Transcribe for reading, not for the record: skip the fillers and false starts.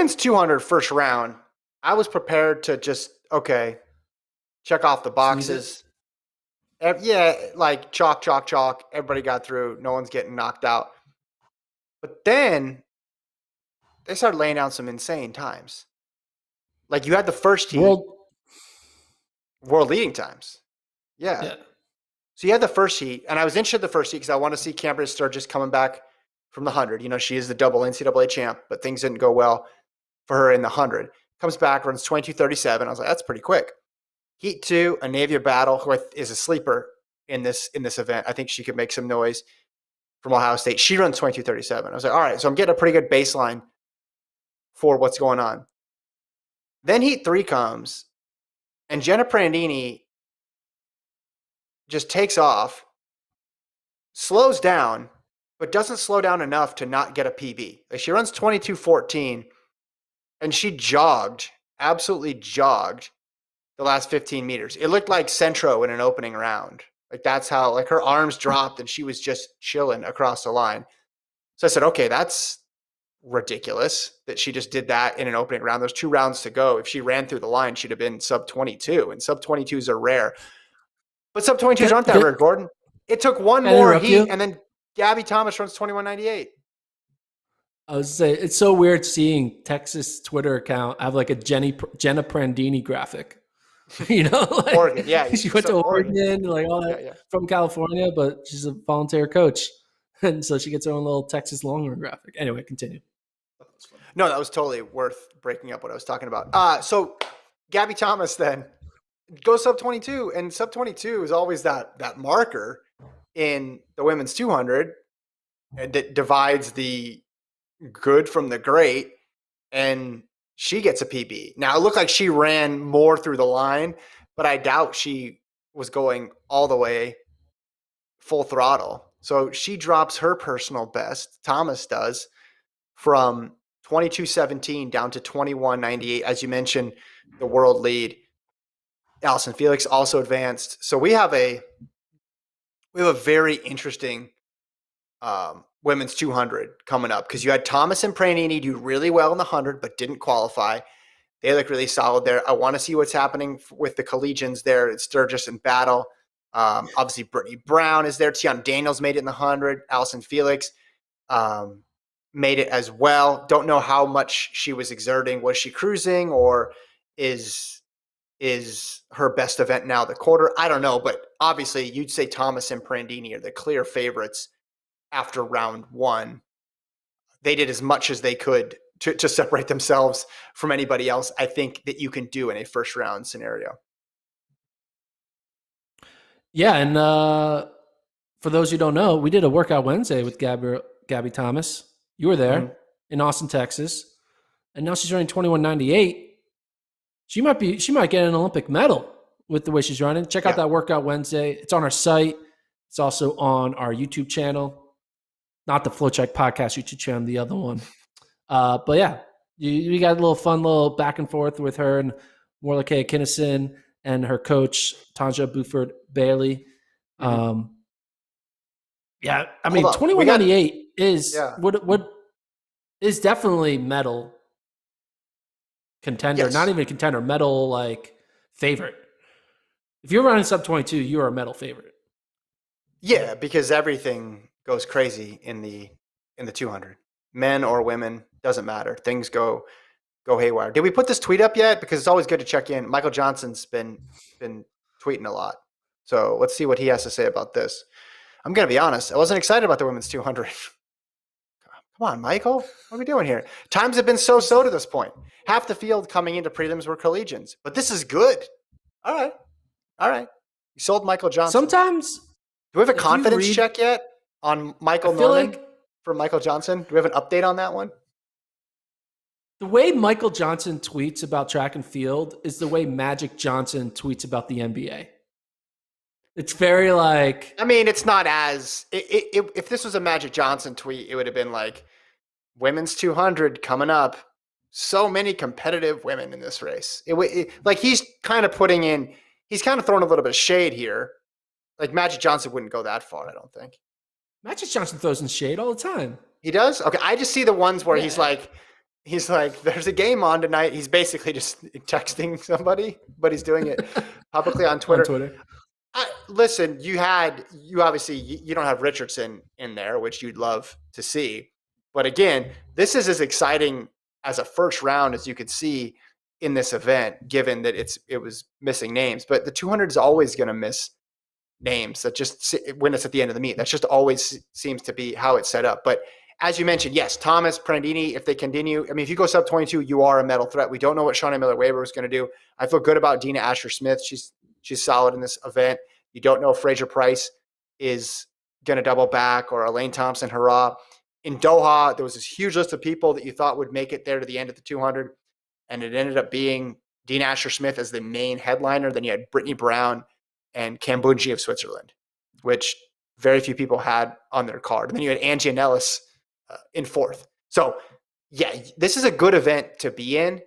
women's 200 first round, I was prepared to just, okay, check off the boxes. Yeah, like chalk, chalk, chalk. Everybody got through. No one's getting knocked out. But then they started laying down some insane times. Like you had the first heat, world leading times. Yeah. So you had the first heat, and I was interested in the first heat because I want to see Cambridge Sturgis coming back from the 100. You know, she is the double NCAA champ, but things didn't go well for her in the 100. Comes back, runs 22:37. I was like, that's pretty quick. Heat 2, Anavia Battle, who is a sleeper in this event. I think she could make some noise from Ohio State. She runs 22:37. I was like, all right, so I'm getting a pretty good baseline for what's going on. Then Heat 3 comes, and Jenna Prandini just takes off, slows down, but doesn't slow down enough to not get a PB. Like she runs 22:14, and she jogged, absolutely jogged the last 15 meters. It looked like Centro in an opening round. Like that's how, like her arms dropped and she was just chilling across the line. So I said, okay, that's ridiculous that she just did that in an opening round. There's 2 rounds to go. If she ran through the line, she'd have been sub 22, and sub 22s are rare. But sub 22s aren't that rare, Gordon. It took one more heat, and then Gabby Thomas runs 21:98. I was saying, it's so weird seeing Texas Twitter account have like a Jenna Prandini graphic. You know, like, Oregon, yeah. She went to Oregon, like all that from California, but she's a volunteer coach. And so she gets her own little Texas Longhorn graphic. Anyway, continue. No, that was totally worth breaking up what I was talking about. So Gabby Thomas then goes sub 22, and sub 22 is always that marker in the women's 200 that divides the good from the great, and she gets a PB. Now, it looked like she ran more through the line, but I doubt she was going all the way full throttle. So she drops her personal best, Thomas does, from 22:17 down to 21:98. As you mentioned, the world lead. Allison Felix also advanced. So we have a very interesting women's 200 coming up, because you had Thomas and Pranini do really well in the 100 but didn't qualify. They look really solid there. I want to see what's happening with the collegians there. It's Sturgis and Battle. Obviously, Brittany Brown is there. Tiana Daniels made it in the 100. Allison Felix made it as well. Don't know how much she was exerting. Was she cruising, or is her best event now the quarter? I don't know, but obviously you'd say Thomas and Prandini are the clear favorites after round 1. They did as much as they could to separate themselves from anybody else, I think, that you can do in a first round scenario. Yeah, and for those who don't know, we did a workout Wednesday with Gabby Thomas. You were there in Austin, Texas, and now she's running 21:98. She might get an Olympic medal with the way she's running. Check out that workout Wednesday. It's on our site. It's also on our YouTube channel, not the FloTrack podcast YouTube channel, the other one. But yeah, you got a little fun little back and forth with her and Morlake Kinnison and her coach Tanja Buford Bailey. Yeah, I mean, 21:98 is what is definitely medal contender, not even a contender, medal like favorite. If you're running sub 22, you are a medal favorite. Yeah, because everything goes crazy in the 200. Men or women, doesn't matter. Things go haywire. Did we put this tweet up yet? Because it's always good to check in. Michael Johnson's been tweeting a lot. So let's see what he has to say about this. I'm going to be honest. I wasn't excited about the women's 200. Come on, Michael. What are we doing here? Times have been so-so to this point. Half the field coming into prelims were collegians. But this is good. All right. You sold Michael Johnson. Sometimes. Do we have a confidence check yet on Michael Norman for Michael Johnson? Do we have an update on that one? The way Michael Johnson tweets about track and field is the way Magic Johnson tweets about the NBA. It's very like... I mean, it's not as... if this was a Magic Johnson tweet, it would have been like, women's 200 coming up. So many competitive women in this race. Like he's kind of putting in... He's kind of throwing a little bit of shade here. Like Magic Johnson wouldn't go that far, I don't think. Magic Johnson throws in shade all the time. He does? Okay, I just see the ones where he's like, he's like, there's a game on tonight. He's basically just texting somebody, but he's doing it publicly on on Twitter. Twitter. Listen, you obviously you don't have Richardson in there, which you'd love to see. But again, this is as exciting as a first round as you could see in this event, given that it was missing names. But the 200 is always going to miss names that just when it's at the end of the meet. That's just always seems to be how it's set up. But as you mentioned, yes, Thomas, Prandini, if they continue, I mean, if you go sub 22, you are a medal threat. We don't know what Shauna Miller-Weber is going to do. I feel good about Dina Asher-Smith. She's solid in this event. You don't know if Fraser Price is going to double back or Elaine Thompson, hurrah. In Doha, there was this huge list of people that you thought would make it there to the end of the 200, and it ended up being Dina Asher-Smith as the main headliner. Then you had Brittany Brown and Kambunji of Switzerland, which very few people had on their card. And then you had Angie Nellis in fourth. So, yeah, this is a good event to be in.